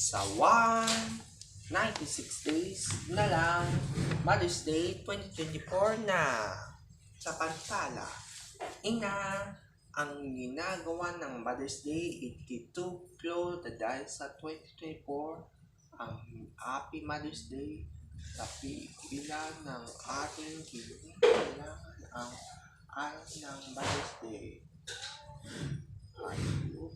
Sa 96 days na lang, Mother's Day 2024 na. Sa Pantala, ina, ang ginagawa ng Mother's Day itutuplo dahil sa 2024 ang Happy Mother's Day sa bilang ng ating kailangan ang araw ng Mother's Day. Ayok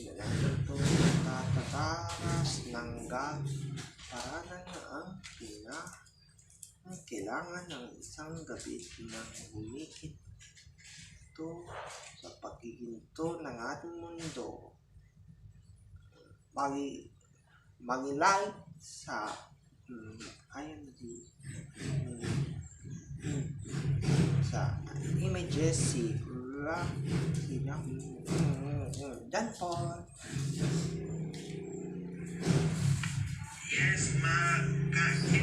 na lang ito natataras ng paranan na ang kailangan ng isang gabi na humikit ito sa paghihinto ng ating mundo. Mag-like sa sa images si Dan Paul. Yes, Mike,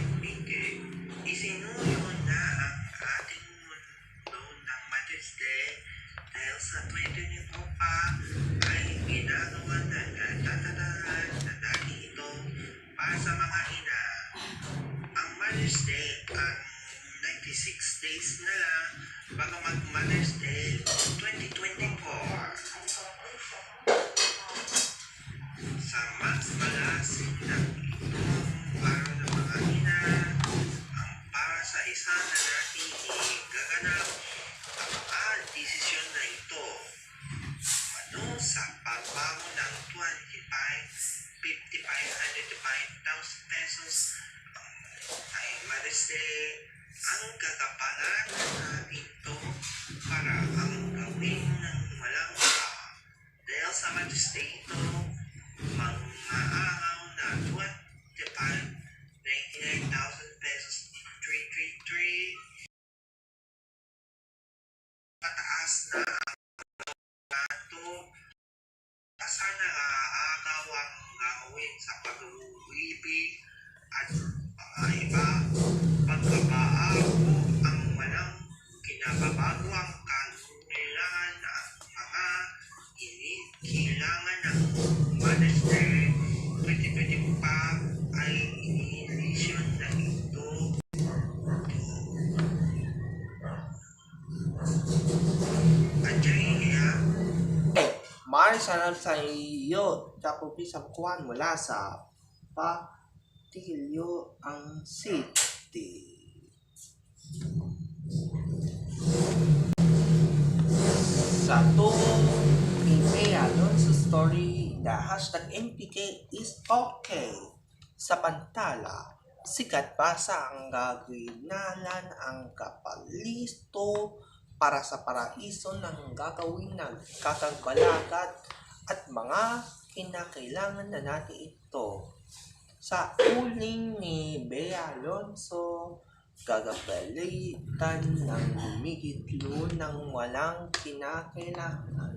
isinuyo na ang ating mundo ng Mother's Day dahil sa 2024 pa ay ginagawa na natatatahan na dahil ito para sa mga ina. Ang Mother's Day ang 96 days na lang bago mag-Mother's Day 2024. Sa mas malasin na araw ng mga ina, ang para sa isa na natin igaganap ang mga desisyon na ito. Ano sa pagbago ng 55,000 to 5,000 pesos ay Mother's Day ang kakapalan natin ito para ang gawin ng walang dahil sa Mother's Day ito mga araw na 99,000 pesos 333 pataas na ang ito sana araw ang gawin sa pag-uwibig at iba pagkabaago ang walang kinababago ang kailangan ng mga kailangan ng Mother's Day 2025 ay inilisyon na ito. Maraming salamat sa iyo. Tapos isang kuhan mula sa Patilyo ang City. Sa Alonso story, the hashtag NPK is okay. Sa Pantala, sikat basa ang gagawinalan ang kapalisto para sa paraiso ng gagawin ng kakagalagat at mga kinakailangan na natin ito. Sa uling ni Bea Alonso, gagapalitan ng humigitlo ng walang kinakailangan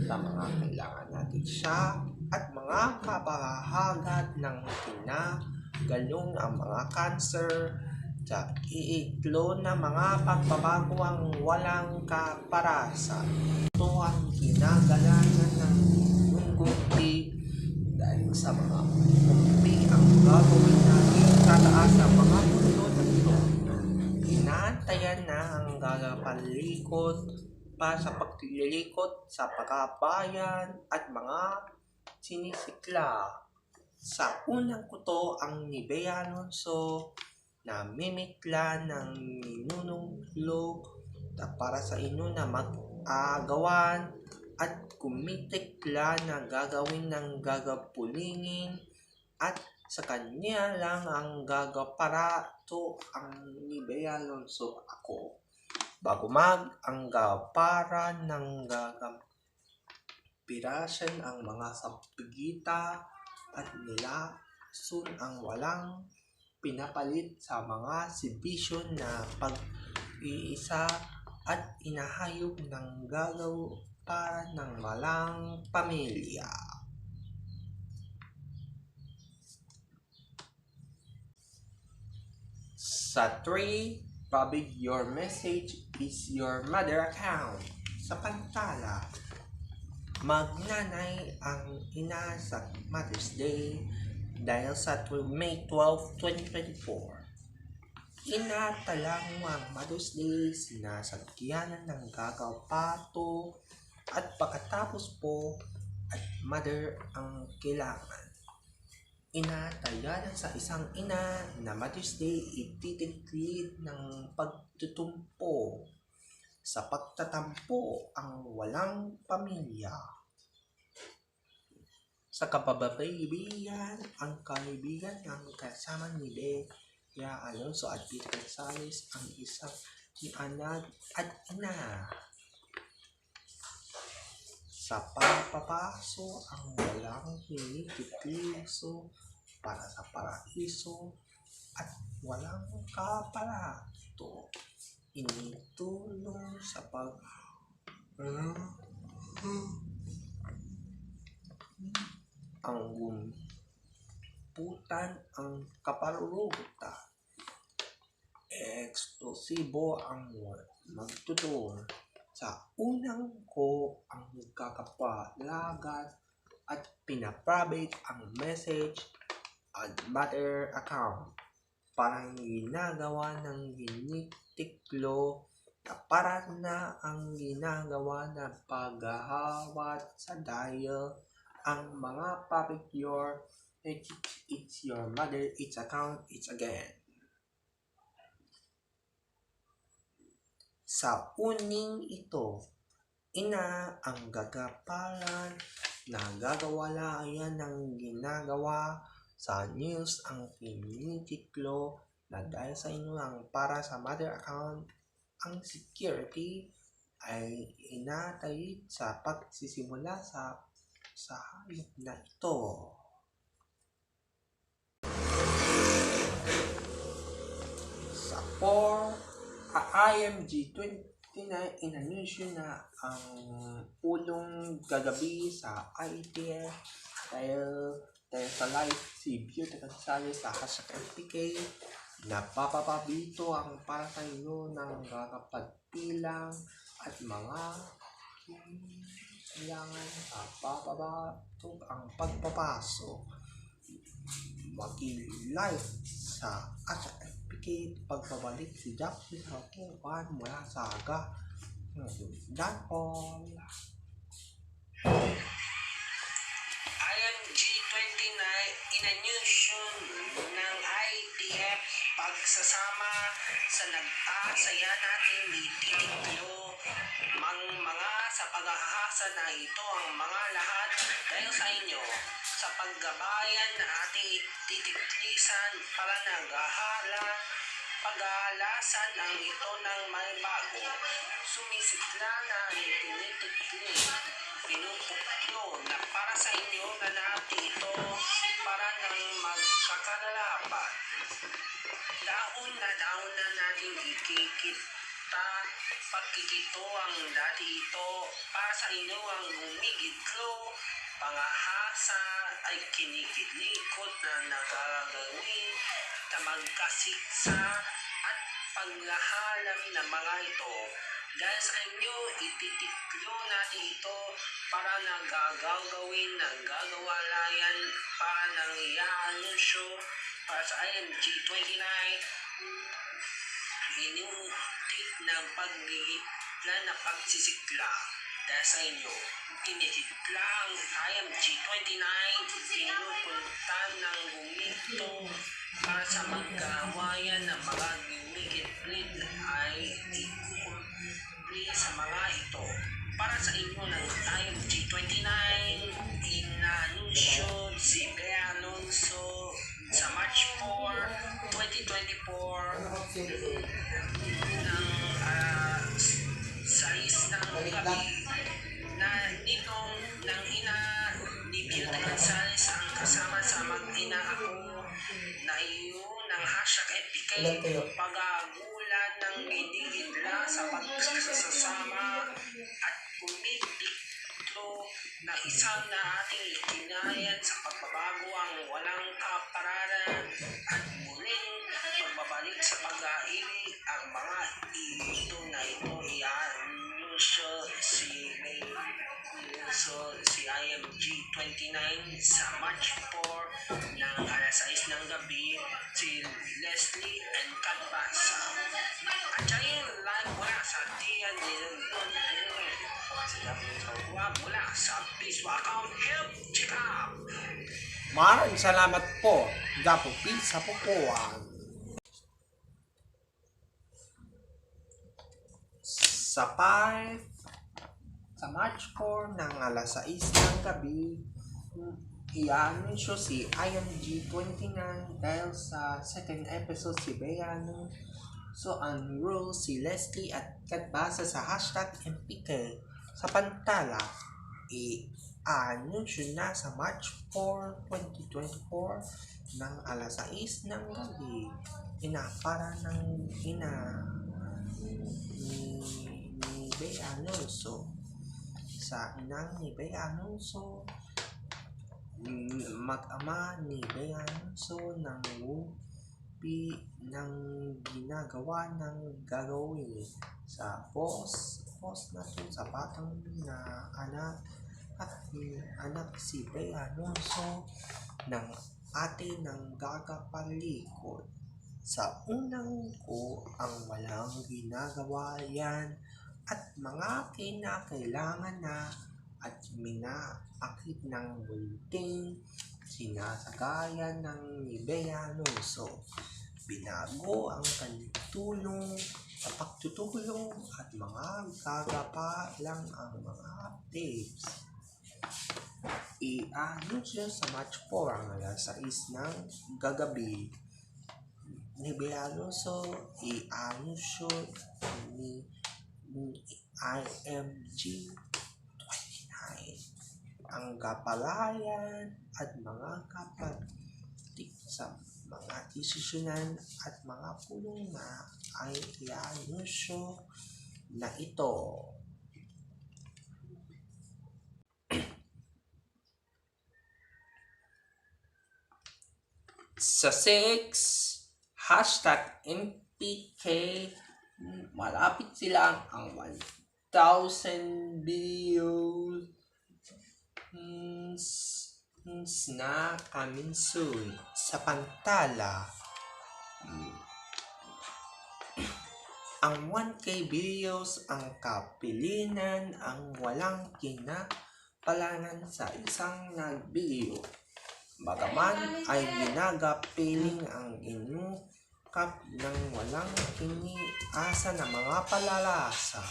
sa mga kailangan natin siya at mga kabahagat ng kinagalong ang mga cancer sa iitlo na mga pagbabago ang walang kaparasa. Ito ang kinagalangan ng mungguti dahil sa mga kumpi ang gagawin natin tataas ang mga mundo na ito. Inaantayan na ang gagapalikot pa sa paglilikot sa pagkabayan at mga sinisikla. Sa unang kuto ang ni Bea Alonso na mimikla ng ninunulog na para sa ino na mag-agawan at kumitikla na gagawin ng gagapulingin at sa kanya lang ang gagaparato ang ni Bea Alonso ako. Bago ang gapara ng gagampirasan ang mga sapigita at nilason ang walang pinapalit sa mga sibisyon na pag-iisa at inahayog ng gagaw para ng malang pamilya. Sa 3, public your message is your mother account. Sa Pantala, Magnanay ang ina sa Mother's Day dahil sa May 12, 2024. Inatalang ang Mother's Day sinasagyanan ng gagaw pato at pagkatapos po at mother ang kailangan. Inatayanan sa isang ina na Mother's Day ititiglit ng pagtutumpo sa pagtatampo ang walang pamilya. Sa kapababaybigan, ang kaibigan ng kasama ni Bea Alonso at Peter Gonzalez ang isang anak at ina. Sa pagpapaso ang walang hinihitiso para sa paraiso at walang kapalato. Initulong sa ang gumputan ang kaparurutan. Eksplosibo ang magtuturo. Sa unang ko ang nagkakapalagat at pinaprivate ang message at matter account. Parang ginagawa ng ginitiklo na para na ang ginagawa ng paghahawat sa dial ang mga public your it's your mother, it's account, it's again. Sa uning ito, ina ang gagapalan na gagawalayan ng ginagawa sa news ang kinitiklo na dahil sa inyo ang para sa mother account, ang security ay inatay sa pagsisimula sa hayop na ito. Sa 4, IMG 29 inanunsyo na ang pulong gagabi sa ITF dahil sa live si Beauty Gonzalez sa #FPK napapapabito ang para sa inyo ng kakapagpilang at mga kailangan sa papabato ang pagpapasok. Mag-live sa FPK pagbabalik si Jackie sa kuwan mula sa aga. Dan all. IMG 29 inanunsyo ng ITF pagsasama sa nag-aasaya nating ititiklo mga sa pag-ahasa na ito ang mga lahat dahil sa inyo sa paggabayan na ating titiklisan para pag-aalasan ang ito ng may bago. Sumisikla na tinitikli, pinupuklo na para sa inyo na natin ito para nang magkakalalapan. Daon na natin ikikita, pagkikito ang dati ito para sa inyo ang umigitlo, pangahasa ay kinikilikot na nakagawin na magkasiksa at paglahalam ng mga ito. Dahil sa inyo, ititiklo natin ito para nagagawin ng gagawalayan para nang i-anunsyo para sa IMG 29 inutit ng pagigitla na pagsisikla. Dahil sa inyo, initikla ang IMG 29 pinupuntan ng gumito para sa magkawayan ng mga gumigit-git ay ikukumpli sa mga ito. Para sa inyo ng IMG 29, inanunsyo si Bea Alonso sa March 4, 2024 ng 6 ng gabi na nitong ng ina ni Beauty Gonzalez ang kasama sa mag-ina ako na iyon ng #FPK pag-aagulan ng ginigidla sa pagsasama at kumitiklo na isang na ating itinayan sa pagbabago ang walang kapararan at muling pagbabalik sa pag-aibig ang mga ito na ito i-anunsyo si May So, si IMG29 sa March 4 ng alas 6 ng gabi, si Leslie and Katbasa. At siya live mula sa Tian Nilundon. Sila po mula sa Facebook account. Help! Check out! Maraming salamat po. Gapo Pizza Pupuan. Sa 5 sa March 4 ng alas 6 ng gabi, i-anunsyo si IMG29 dahil sa second episode si Beyano. So, ang role si Leslie at Katbasa sa hashtag MPK sa Pantala. I-anunsyo na sa March 4, 2024 ng alas 6 ng gabi. Para ng ina ni Bea Alonso. Sa inang ni Bea Alonso, mag-ama ni Bea Alonso ng ginagawa ng gagawin sa post na to sa batang na anak si Bea Alonso ng ate ng gagapalikod. Sa unang ko ang walang ginagawa yan at mga kinakailangan na at minaakit ng bunting sinasagayan ng ni Bea Alonso. Binago ang kantulong sa pagtutulong at mga gagapalang ang mga updates. I-anunsyo sa March 4 ang alas 6 ng gagabi ni Bea Alonso. I-anunsyo ni IMG29 ang kapalayan at mga kapatik sa mga desisyonan at mga pulong na ay i-anunsyo na ito. Sa 6, hashtag MPK, malapit sila ang 1,000 views na coming soon sa Pantala. Ang 1K videos ang kapilinan ang walang kinapalanan sa isang nag-video. Bagaman ay ginagapiling ang inyungkap ng walang kiniasa na mga palalasa.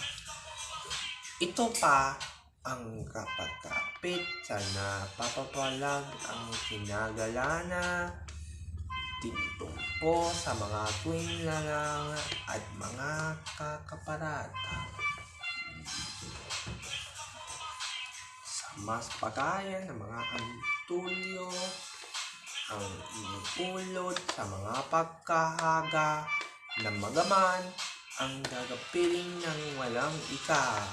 Ito pa ang kapagkapit sa napapapalag ang kinagalana tintumpo sa mga tuwing lalanga at mga kakaparata. Sa mas pagaya ng mga antulyo ang inipulot sa mga pagkahaga ng magaman ang gagapiling ng walang ika.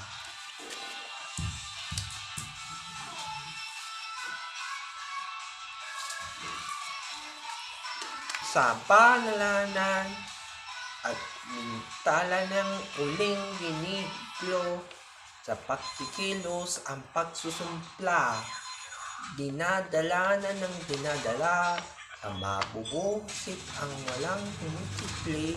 Sa panalanan at mintala ng uling giniglo sa pagkikilos ang pagsusumpla, dinadala sa mabubusit ang walang tinitikli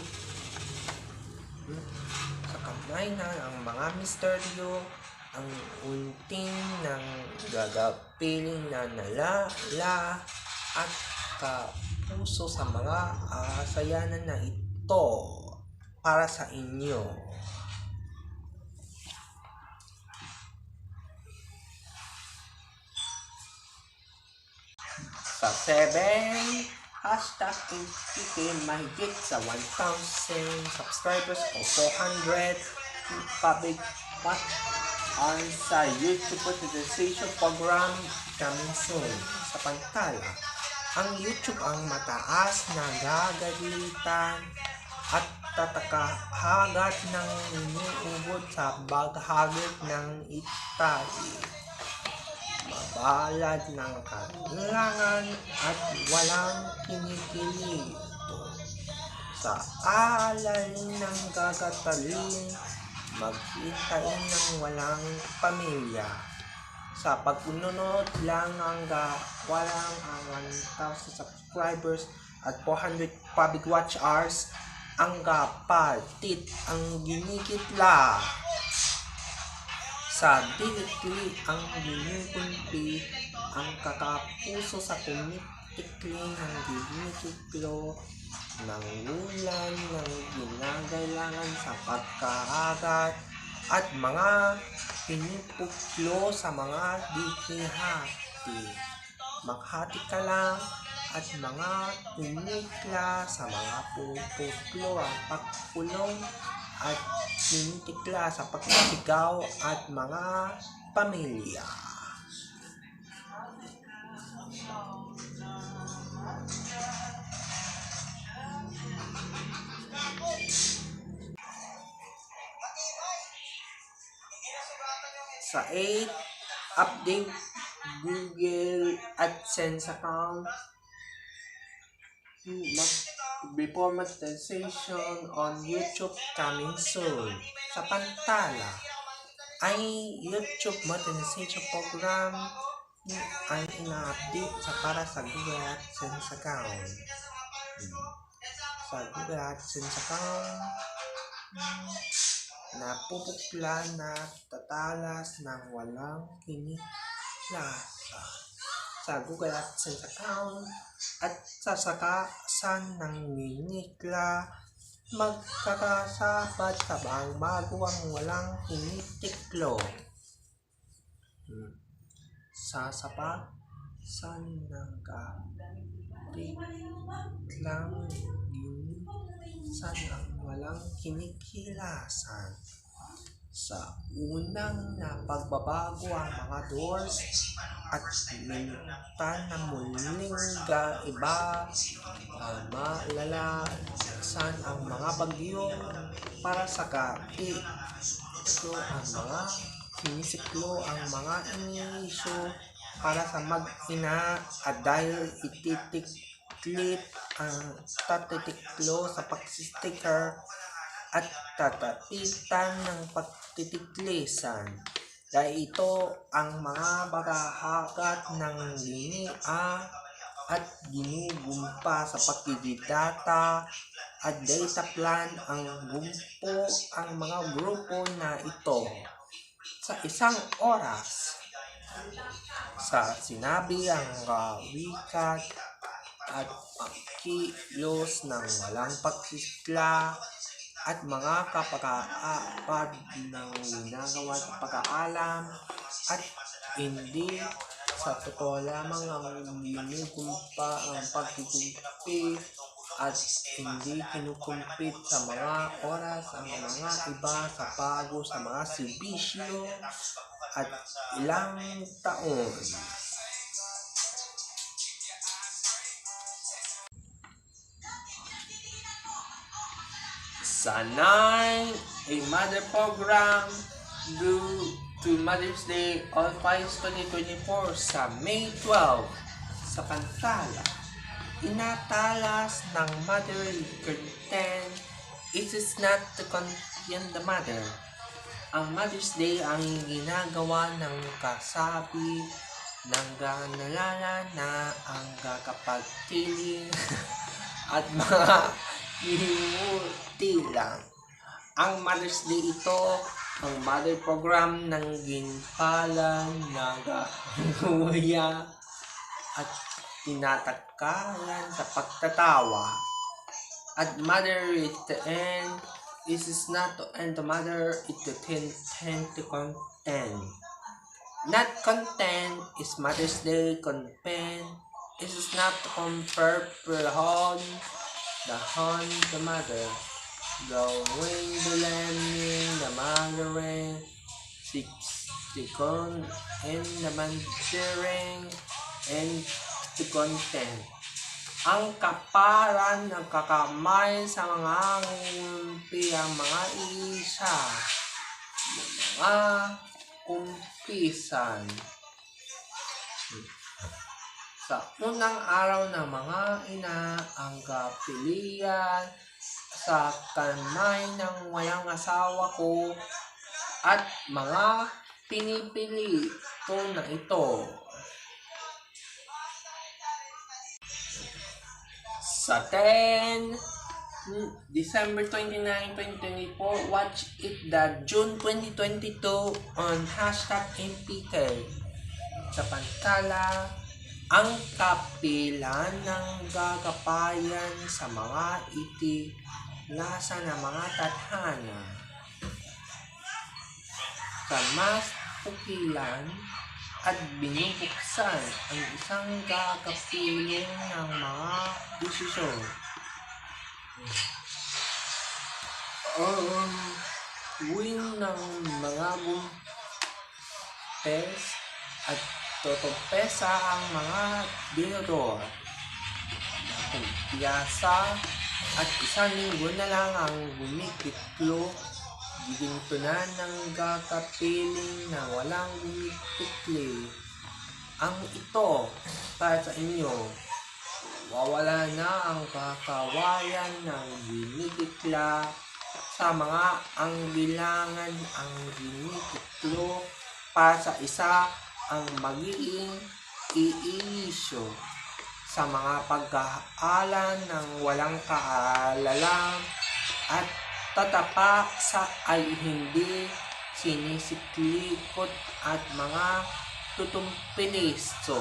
sa kamay na ang mga misteryo, ang unting ng gagapiling na nalala at kapuso sa mga asayanan na ito para sa inyo. Sa 7, hashtag MPK, mahigit sa 1,000 subscribers o 400 public match on sa YouTube monetization program coming soon sa Pantala. Ang YouTube ang mataas na gagalitan at tatakahagat ng inuubod sa baghagit ng Itali. Mabalad ng kailangan at walang kinikilito sa alay ng gagataling maghintayin ng walang pamilya. Sa pagpununod lang hanggang walang ang 1,000 subscribers at 400 public watch hours ang patit ang ginikitla. Sa dilikli ang ginukunti ang kakapuso sa kumitikli ng ginikitlo ng ulan ng ginagailangan sa pagkaagat at mga pinupuklo sa mga dikihati. Maghati ka lang at mga tunikla sa mga pupuklo ang pagpulong at tinitikla sa pagsigaw at mga pamilya. Sa 8, update Google AdSense account before monetization on YouTube coming soon. Sa pantala ay YouTube monetization program ay ina-update para sa Google AdSense account. Sa Google AdSense account, napupukla na tatalas ng walang kiniklasa sa Google AdSense account at sasakasan ng minikla magkakasabat sabang bago ang walang kinitiklo. Sasapasan ng kapitlang ginisan ang walang kinikilasan. Sa unang na pagbabago ang mga doors at minutan na muling iba malalasan ang mga bagyo para sa kapit. So, ang mga sinisiklo ang mga inisyo para sa mag-ina at dahil ititiklit ang tatitiklo sa pagsisticker at tatapitan ng pagtitiklisan. Dahil ito ang mga barahagat ng linia at ginugumpa sa pagdidata at data plan ang gumpo ang mga grupo na ito sa isang oras. Sa sinabi ang wikat at pagkilos ng walang pagsisikla at mga kapag-aapad ng ginagawa sa pag-aalam at hindi sa totoo lamang ang ginugumpa ang pagkukumpi at hindi kinukumpit sa mga oras ang mga iba sa pago sa mga serbisyo at ilang taon. Sa 9, a mother program due to Mother's Day on 2024 sa May 12 sa Pantala. Inatalas ng motherly content, it is not to contain the mother. Ang Mother's Day ang ginagawa ng kasabi ng ganalala na ang kakapagtiling at mga himuti lang. Ang Mother's Day ito, ang mother program ng ginpalan, nagaguya at tinatakalan sa pagtatawa. At mother it to end, this is not to end the mother, it to tend to content. Not content is Mother's Day content. This is not to compare the mother, going the lemming, the mothering, second, and the mandering, and the content. Ang kaparan ng kakamay sa mga ngumpi ang mga isa, mga kumpisan. Sa unang araw ng mga ina, ang kapilian sa kamay ng walang asawa ko at mga pinipili ko na ito. Sa December 29, 2024, watch it June 2022 on #MPK. Sa pantala, ang kapilan ng gagapayan sa mga itilasa ng mga tadhana. Sa mas pukilan at binubuksan ang isang gagapiling ng mga desisyon. Win ng mga bumpes at totompesa ang mga binodor. Piyasa at isang linggo na lang ang gumikitlo, gigintunan ng gagapiling na walang gumitikli. Ang ito para sa inyo, wawala na ang kakawayan ng ginitikla sa mga ang bilangan ang ginitiklo para sa isa ang magiging iisyo sa mga pag-aalan ng walang kaalalang at tatapa sa ay hindi sinisiklikot at mga tutumpiliso.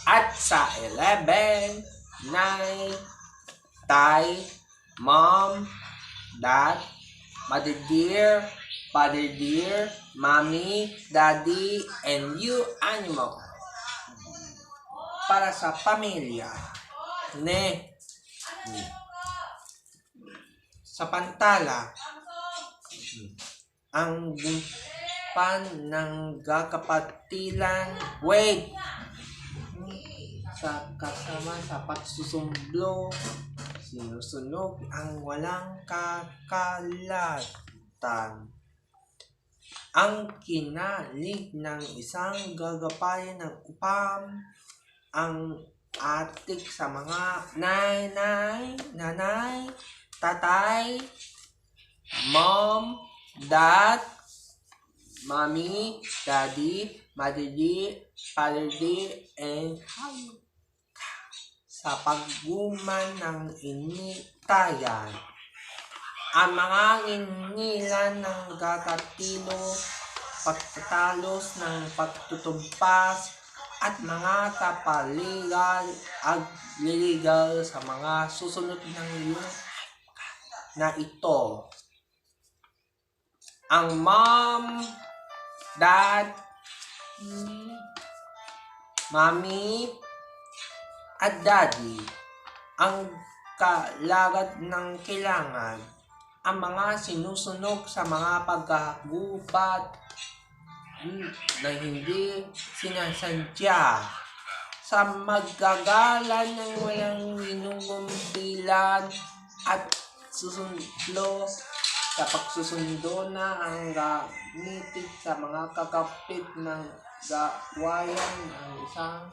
At sa 11, 9, Tay, Mom, Dad, Mother dear, Father dear, Mommy, Daddy, and you animal. Para sa pamilya. Sa pantala, ang bumpan ng gakapatilan, sa kasama sa pagsusumblo, sinusunog ang walang kakalatan. Ang kinalig ng isang gagapayan ng upam, ang atik sa mga nanay, tatay, mom, dad, mommy, daddy, mother dear, father dear, and sa pagguman ng initayan. Ang mga nginilan ng gagatilo, pagtatalos ng pagtutumpas, at mga kapaligal at liligal sa mga susunod ng iyong na ito. Ang mom, dad, mommy, at daddy, ang kalagad ng kailangan, ang mga sinusunog sa mga pagkagubat na hindi sinasadya, sa magagalan ng walang minugumpilan at susundo sa pagsusundo na ang gamitin sa mga kakapit ng gawayan ng isang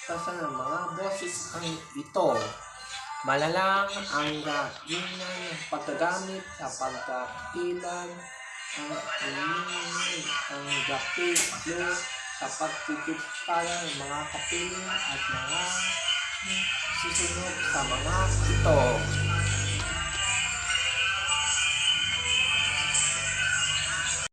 kasi ng mga boses ang ito. Malalang ang gainan ng pagkagamit sa pagkakilan, ang gapilo sa pagtitipala ng mga kapiling at mga susunod sa mga ito.